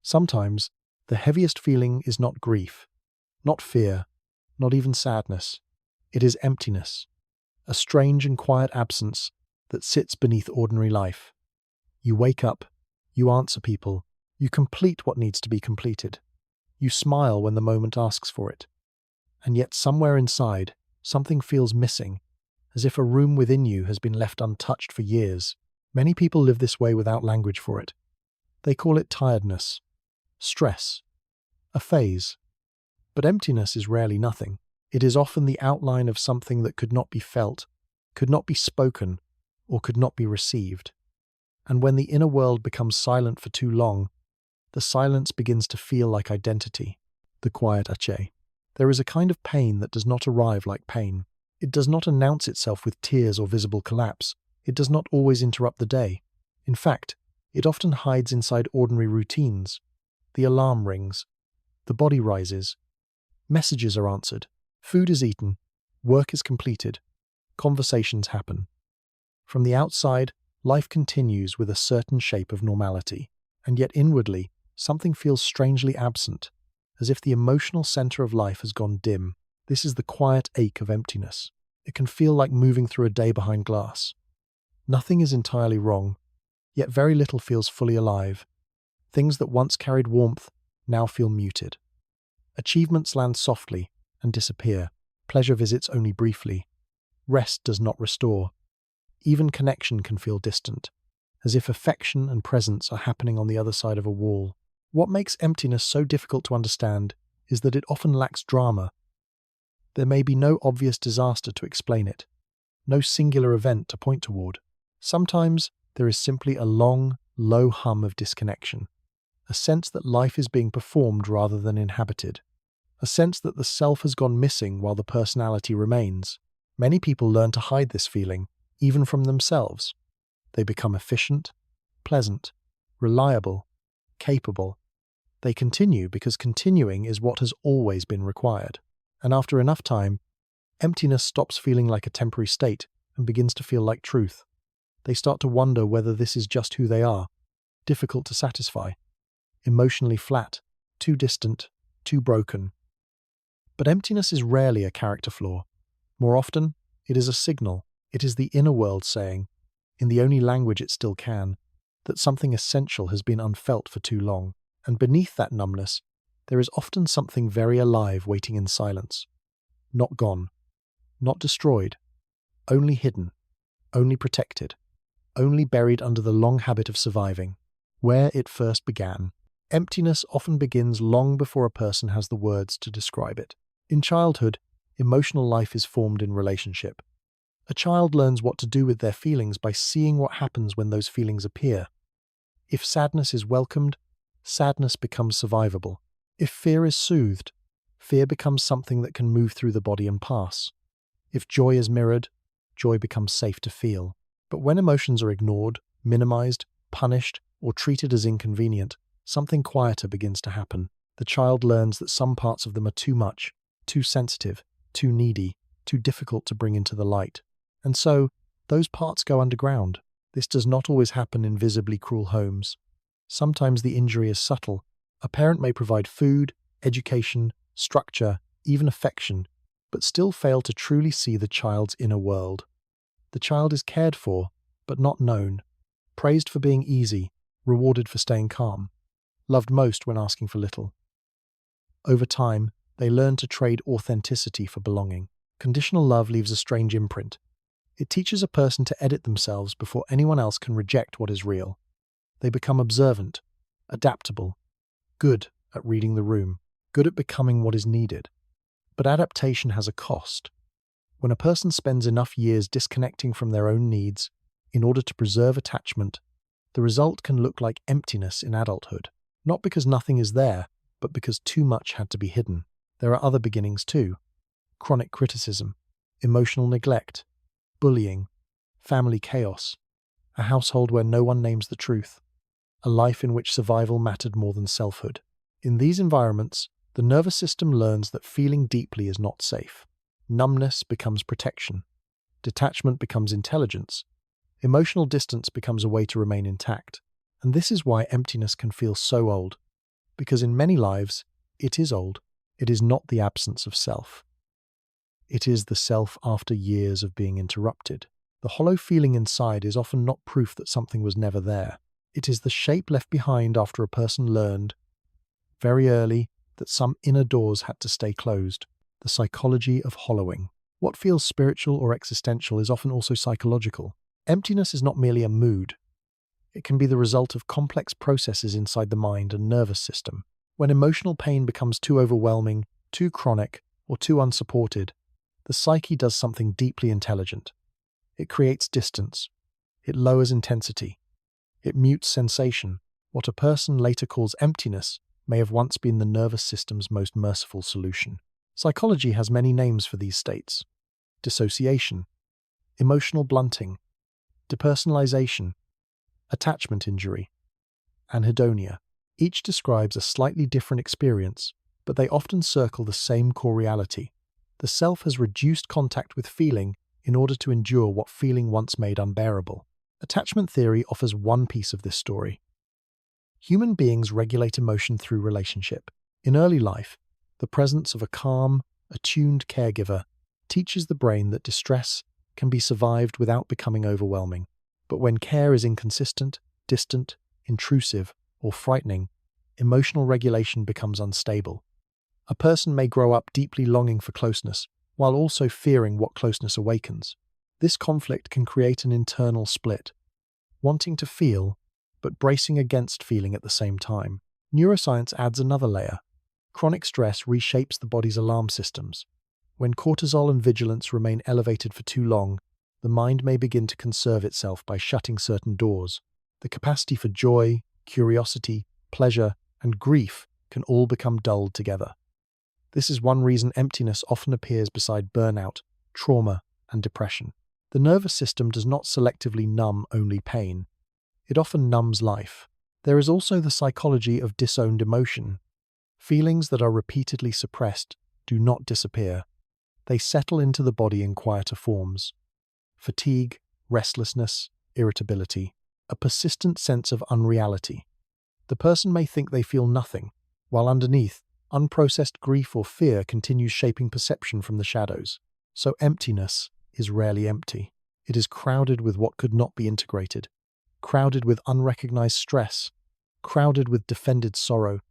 Sometimes, the heaviest feeling is not grief, not fear, not even sadness. It is emptiness, a strange and quiet absence that sits beneath ordinary life. You wake up, you answer people, you complete what needs to be completed. You smile when the moment asks for it. And yet somewhere inside, something feels missing, as if a room within you has been left untouched for years. Many people live this way without language for it. They call it tiredness, stress, a phase. But emptiness is rarely nothing. It is often the outline of something that could not be felt, could not be spoken, or could not be received. And when the inner world becomes silent for too long, the silence begins to feel like identity, the quiet ache. There is a kind of pain that does not arrive like pain. It does not announce itself with tears or visible collapse. It does not always interrupt the day. In fact, it often hides inside ordinary routines. The alarm rings. The body rises. Messages are answered. Food is eaten. Work is completed. Conversations happen. From the outside, life continues with a certain shape of normality. And yet inwardly, something feels strangely absent, as if the emotional center of life has gone dim. This is the quiet ache of emptiness. It can feel like moving through a day behind glass. Nothing is entirely wrong, yet very little feels fully alive. Things that once carried warmth now feel muted. Achievements land softly and disappear. Pleasure visits only briefly. Rest does not restore. Even connection can feel distant, as if affection and presence are happening on the other side of a wall. What makes emptiness so difficult to understand is that it often lacks drama. There may be no obvious disaster to explain it, no singular event to point toward. Sometimes there is simply a long, low hum of disconnection, a sense that life is being performed rather than inhabited, a sense that the self has gone missing while the personality remains. Many people learn to hide this feeling, even from themselves. They become efficient, pleasant, reliable, capable. They continue because continuing is what has always been required. And after enough time, emptiness stops feeling like a temporary state and begins to feel like truth. They start to wonder whether this is just who they are, difficult to satisfy, emotionally flat, too distant, too broken. But emptiness is rarely a character flaw. More often, it is a signal. It is the inner world saying, in the only language it still can, that something essential has been unfelt for too long. And beneath that numbness, there is often something very alive waiting in silence. Not gone, not destroyed, only hidden, only protected, only buried under the long habit of surviving, where it first began. Emptiness often begins long before a person has the words to describe it. In childhood, emotional life is formed in relationship. A child learns what to do with their feelings by seeing what happens when those feelings appear. If sadness is welcomed, sadness becomes survivable. If fear is soothed, fear becomes something that can move through the body and pass. If joy is mirrored, joy becomes safe to feel. But when emotions are ignored, minimized, punished, or treated as inconvenient, something quieter begins to happen. The child learns that some parts of them are too much, too sensitive, too needy, too difficult to bring into the light. And so, those parts go underground. This does not always happen in visibly cruel homes. Sometimes the injury is subtle. A parent may provide food, education, structure, even affection, but still fail to truly see the child's inner world. The child is cared for, but not known, praised for being easy, rewarded for staying calm, loved most when asking for little. Over time, they learn to trade authenticity for belonging. Conditional love leaves a strange imprint. It teaches a person to edit themselves before anyone else can reject what is real. They become observant, adaptable, good at reading the room, good at becoming what is needed. But adaptation has a cost. When a person spends enough years disconnecting from their own needs in order to preserve attachment, the result can look like emptiness in adulthood. Not because nothing is there, but because too much had to be hidden. There are other beginnings too. Chronic criticism, emotional neglect, bullying, family chaos, a household where no one names the truth, a life in which survival mattered more than selfhood. In these environments, the nervous system learns that feeling deeply is not safe. Numbness becomes protection. Detachment becomes intelligence. Emotional distance becomes a way to remain intact. And this is why emptiness can feel so old. because in many lives, it is old. It is not the absence of self. It is the self after years of being interrupted. The hollow feeling inside is often not proof that something was never there. It is the shape left behind after a person learned, very early, that some inner doors had to stay closed. The psychology of hollowing. What feels spiritual or existential is often also psychological. Emptiness is not merely a mood. It can be the result of complex processes inside the mind and nervous system. When emotional pain becomes too overwhelming, too chronic, or too unsupported, the psyche does something deeply intelligent. It creates distance. It lowers intensity. It mutes sensation. What a person later calls emptiness may have once been the nervous system's most merciful solution. Psychology has many names for these states: dissociation, emotional blunting, depersonalization, attachment injury, anhedonia. Each describes a slightly different experience, but they often circle the same core reality. The self has reduced contact with feeling in order to endure what feeling once made unbearable. Attachment theory offers one piece of this story. Human beings regulate emotion through relationship. In early life, the presence of a calm, attuned caregiver teaches the brain that distress can be survived without becoming overwhelming. But when care is inconsistent, distant, intrusive, or frightening, emotional regulation becomes unstable. A person may grow up deeply longing for closeness, while also fearing what closeness awakens. This conflict can create an internal split, wanting to feel, but bracing against feeling at the same time. Neuroscience adds another layer. Chronic stress reshapes the body's alarm systems. When cortisol and vigilance remain elevated for too long, the mind may begin to conserve itself by shutting certain doors. The capacity for joy, curiosity, pleasure, and grief can all become dulled together. This is one reason emptiness often appears beside burnout, trauma, and depression. The nervous system does not selectively numb only pain. It often numbs life. There is also the psychology of disowned emotion. Feelings that are repeatedly suppressed do not disappear. They settle into the body in quieter forms. Fatigue, restlessness, irritability, a persistent sense of unreality. The person may think they feel nothing, while underneath, unprocessed grief or fear continues shaping perception from the shadows. So emptiness is rarely empty. It is crowded with what could not be integrated, crowded with unrecognized stress, crowded with defended sorrow,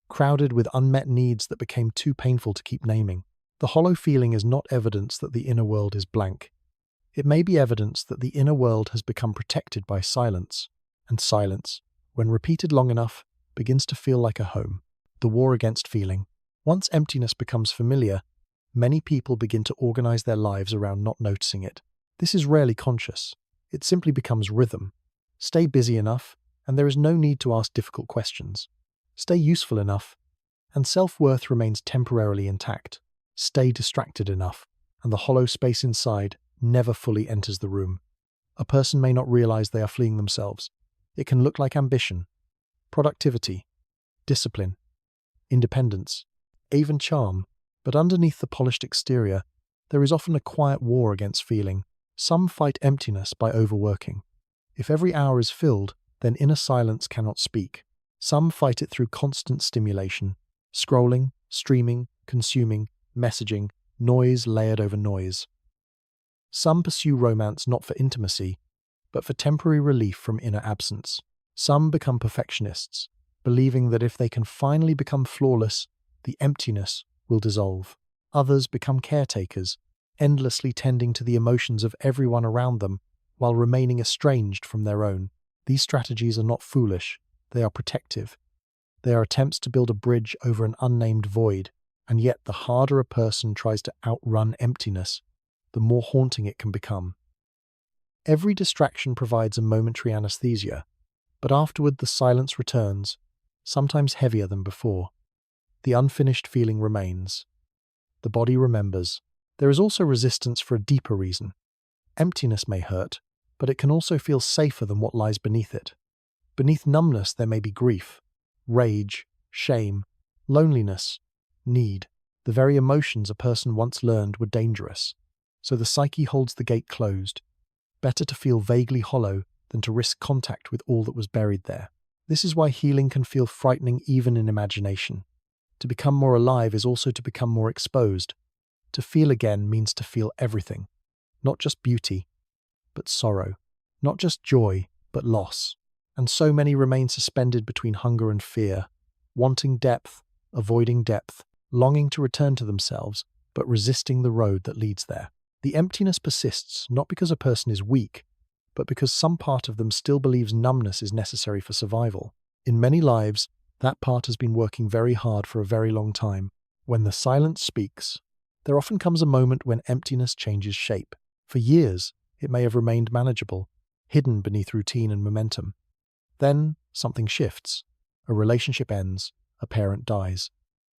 crowded with unmet needs that became too painful to keep naming. The hollow feeling is not evidence that the inner world is blank. It may be evidence that the inner world has become protected by silence, and silence, when repeated long enough, begins to feel like a home. The war against feeling. Once emptiness becomes familiar, many people begin to organize their lives around not noticing it. This is rarely conscious. It simply becomes rhythm. Stay busy enough, and there is no need to ask difficult questions. Stay useful enough, and self-worth remains temporarily intact. Stay distracted enough, and the hollow space inside never fully enters the room. A person may not realize they are fleeing themselves. It can look like ambition, productivity, discipline, independence, even charm, but underneath the polished exterior, there is often a quiet war against feeling. Some fight emptiness by overworking. If every hour is filled, then inner silence cannot speak. Some fight it through constant stimulation, scrolling, streaming, consuming, messaging, noise layered over noise. Some pursue romance not for intimacy, but for temporary relief from inner absence. Some become perfectionists, believing that if they can finally become flawless, the emptiness will dissolve. Others become caretakers, endlessly tending to the emotions of everyone around them while remaining estranged from their own. These strategies are not foolish, they are protective. They are attempts to build a bridge over an unnamed void, and yet the harder a person tries to outrun emptiness, the more haunting it can become. Every distraction provides a momentary anesthesia, but afterward the silence returns, sometimes heavier than before. The unfinished feeling remains. The body remembers. There is also resistance for a deeper reason. Emptiness may hurt, but it can also feel safer than what lies beneath it. Beneath numbness there may be grief, rage, shame, loneliness, need. The very emotions a person once learned were dangerous. So the psyche holds the gate closed. Better to feel vaguely hollow than to risk contact with all that was buried there. This is why healing can feel frightening even in imagination. To become more alive is also to become more exposed. To feel again means to feel everything, not just beauty, but sorrow, not just joy, but loss. And so many remain suspended between hunger and fear, wanting depth, avoiding depth, longing to return to themselves, but resisting the road that leads there. The emptiness persists not because a person is weak, but because some part of them still believes numbness is necessary for survival. In many lives, that part has been working very hard for a very long time. When the silence speaks, there often comes a moment when emptiness changes shape. For years, it may have remained manageable, hidden beneath routine and momentum. Then, something shifts. A relationship ends, a parent dies.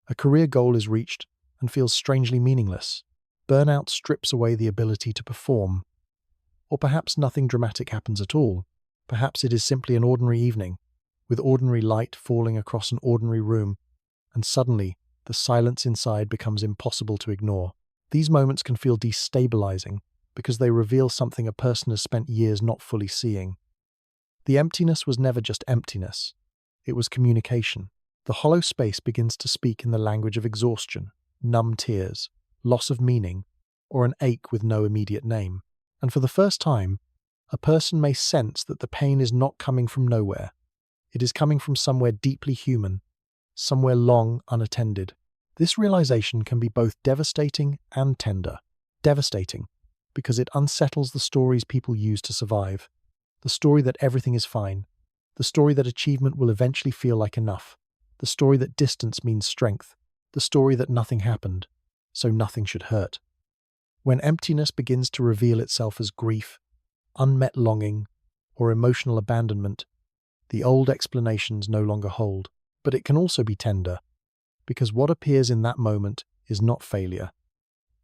A career goal is reached and feels strangely meaningless. Burnout strips away the ability to perform. Or perhaps nothing dramatic happens at all. Perhaps it is simply an ordinary evening, with ordinary light falling across an ordinary room, and suddenly the silence inside becomes impossible to ignore. These moments can feel destabilizing because they reveal something a person has spent years not fully seeing. The emptiness was never just emptiness. It was communication. The hollow space begins to speak in the language of exhaustion, numb tears, loss of meaning, or an ache with no immediate name. And for the first time, a person may sense that the pain is not coming from nowhere. It is coming from somewhere deeply human, somewhere long unattended. This realization can be both devastating and tender. Devastating, because it unsettles the stories people use to survive. The story that everything is fine. The story that achievement will eventually feel like enough. The story that distance means strength. The story that nothing happened, so nothing should hurt. When emptiness begins to reveal itself as grief, unmet longing, or emotional abandonment, the old explanations no longer hold. But it can also be tender, because what appears in that moment is not failure.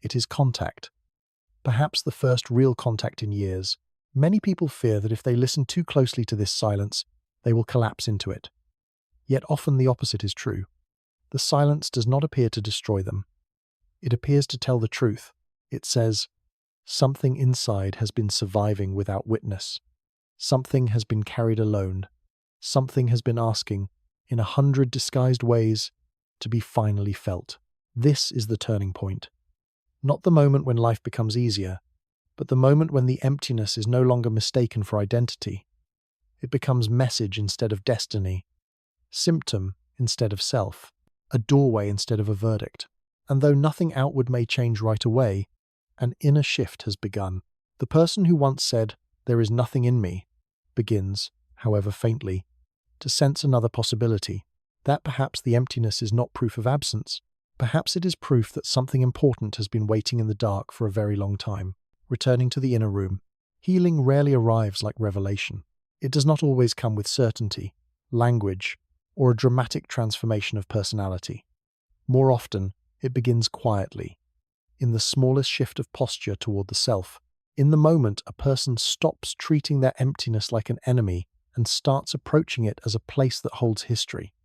It is contact. Perhaps the first real contact in years. Many people fear that if they listen too closely to this silence, they will collapse into it. Yet often the opposite is true. The silence does not appear to destroy them. It appears to tell the truth. It says, something inside has been surviving without witness. Something has been carried alone. Something has been asking, in 100 disguised ways, to be finally felt. This is the turning point. Not the moment when life becomes easier, but the moment when the emptiness is no longer mistaken for identity. It becomes message instead of destiny, symptom instead of self, a doorway instead of a verdict. And though nothing outward may change right away, an inner shift has begun. The person who once said, "There is nothing in me," begins, however faintly, to sense another possibility. That perhaps the emptiness is not proof of absence. Perhaps it is proof that something important has been waiting in the dark for a very long time. Returning to the inner room, healing rarely arrives like revelation. It does not always come with certainty, language, or a dramatic transformation of personality. More often, it begins quietly, in the smallest shift of posture toward the self. In the moment, a person stops treating their emptiness like an enemy and starts approaching it as a place that holds history.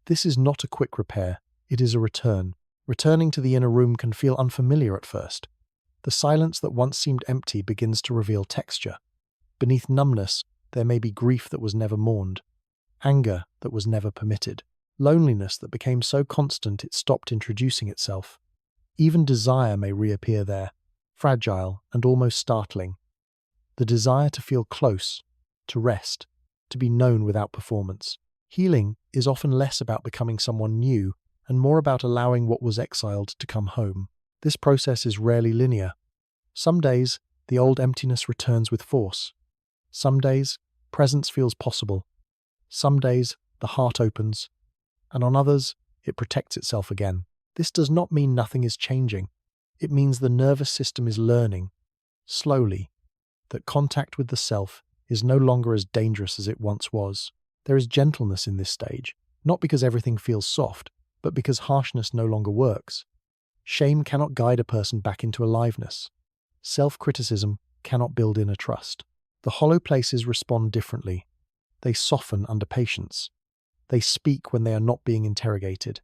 This is not a quick repair, it is a return. Returning to the inner room can feel unfamiliar at first. The silence that once seemed empty begins to reveal texture. Beneath numbness, there may be grief that was never mourned, anger that was never permitted, loneliness that became so constant it stopped introducing itself. Even desire may reappear there, fragile and almost startling. The desire to feel close, to rest, to be known without performance. Healing is often less about becoming someone new and more about allowing what was exiled to come home. This process is rarely linear. Some days, the old emptiness returns with force. Some days, presence feels possible. Some days, the heart opens. And on others, it protects itself again. This does not mean nothing is changing. It means the nervous system is learning, slowly, that contact with the self is no longer as dangerous as it once was. There is gentleness in this stage, not because everything feels soft, but because harshness no longer works. Shame cannot guide a person back into aliveness. Self-criticism cannot build inner trust. The hollow places respond differently. They soften under patience. They speak when they are not being interrogated.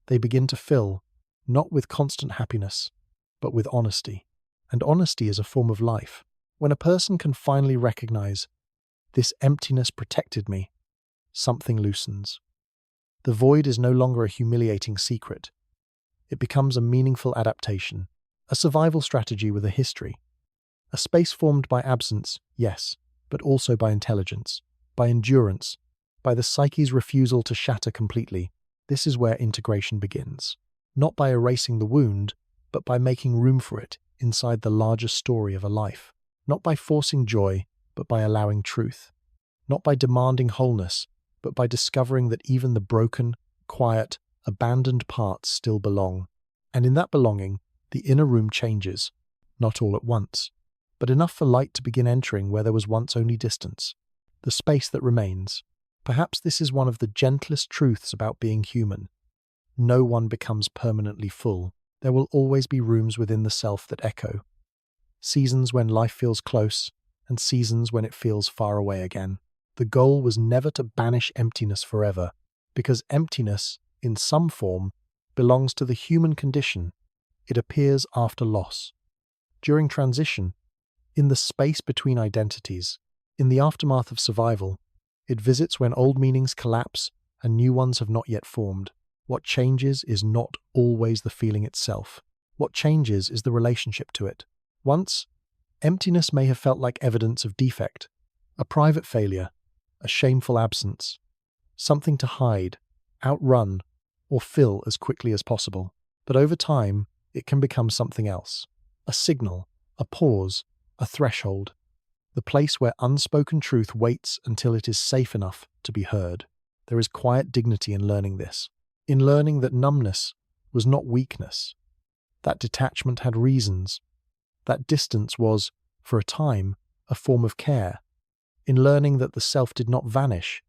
They begin to fill, not with constant happiness, but with honesty. And honesty is a form of life. When a person can finally recognize, this emptiness protected me, something loosens. The void is no longer a humiliating secret. It becomes a meaningful adaptation, a survival strategy with a history. A space formed by absence, yes, but also by intelligence, by endurance, by the psyche's refusal to shatter completely. This is where integration begins. Not by erasing the wound, but by making room for it inside the larger story of a life. Not by forcing joy, but by allowing truth. Not by demanding wholeness, but by discovering that even the broken, quiet, abandoned parts still belong. And in that belonging, the inner room changes, not all at once, but enough for light to begin entering where there was once only distance. The space that remains. Perhaps this is one of the gentlest truths about being human. No one becomes permanently full. There will always be rooms within the self that echo. Seasons when life feels close, and seasons when it feels far away again. The goal was never to banish emptiness forever, because emptiness, in some form, belongs to the human condition. It appears after loss, during transition, in the space between identities, in the aftermath of survival. It visits when old meanings collapse and new ones have not yet formed. What changes is not always the feeling itself. What changes is the relationship to it. Once, emptiness may have felt like evidence of defect, a private failure, a shameful absence, something to hide, outrun, or fill as quickly as possible. But over time, it can become something else. A signal, a pause, a threshold. The place where unspoken truth waits until it is safe enough to be heard. There is quiet dignity in learning this. In learning that numbness was not weakness. That detachment had reasons. That distance was, for a time, a form of care. In learning that the self did not vanish,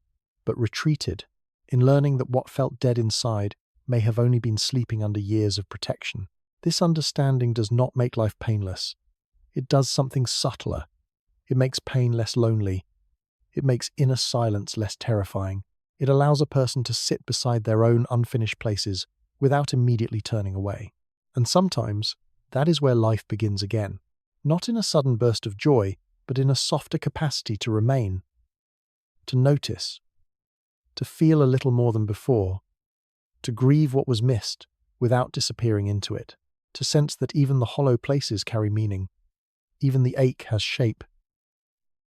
but retreated. In learning that what felt dead inside may have only been sleeping under years of protection. This understanding does not make life painless. It does something subtler. It makes pain less lonely. It makes inner silence less terrifying. It allows a person to sit beside their own unfinished places without immediately turning away. And sometimes, that is where life begins again. Not in a sudden burst of joy, but in a softer capacity to remain, to notice, to feel a little more than before, to grieve what was missed without disappearing into it, to sense that even the hollow places carry meaning, even the ache has shape.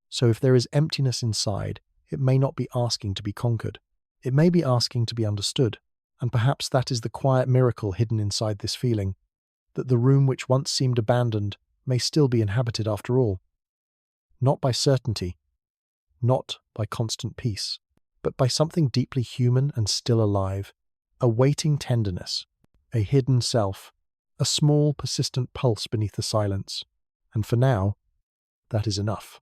So if there is emptiness inside, it may not be asking to be conquered. It may be asking to be understood. And perhaps that is the quiet miracle hidden inside this feeling, that the room which once seemed abandoned may still be inhabited after all. Not by certainty, not by constant peace, but by something deeply human and still alive, a waiting tenderness, a hidden self, a small, persistent pulse beneath the silence. And for now, that is enough.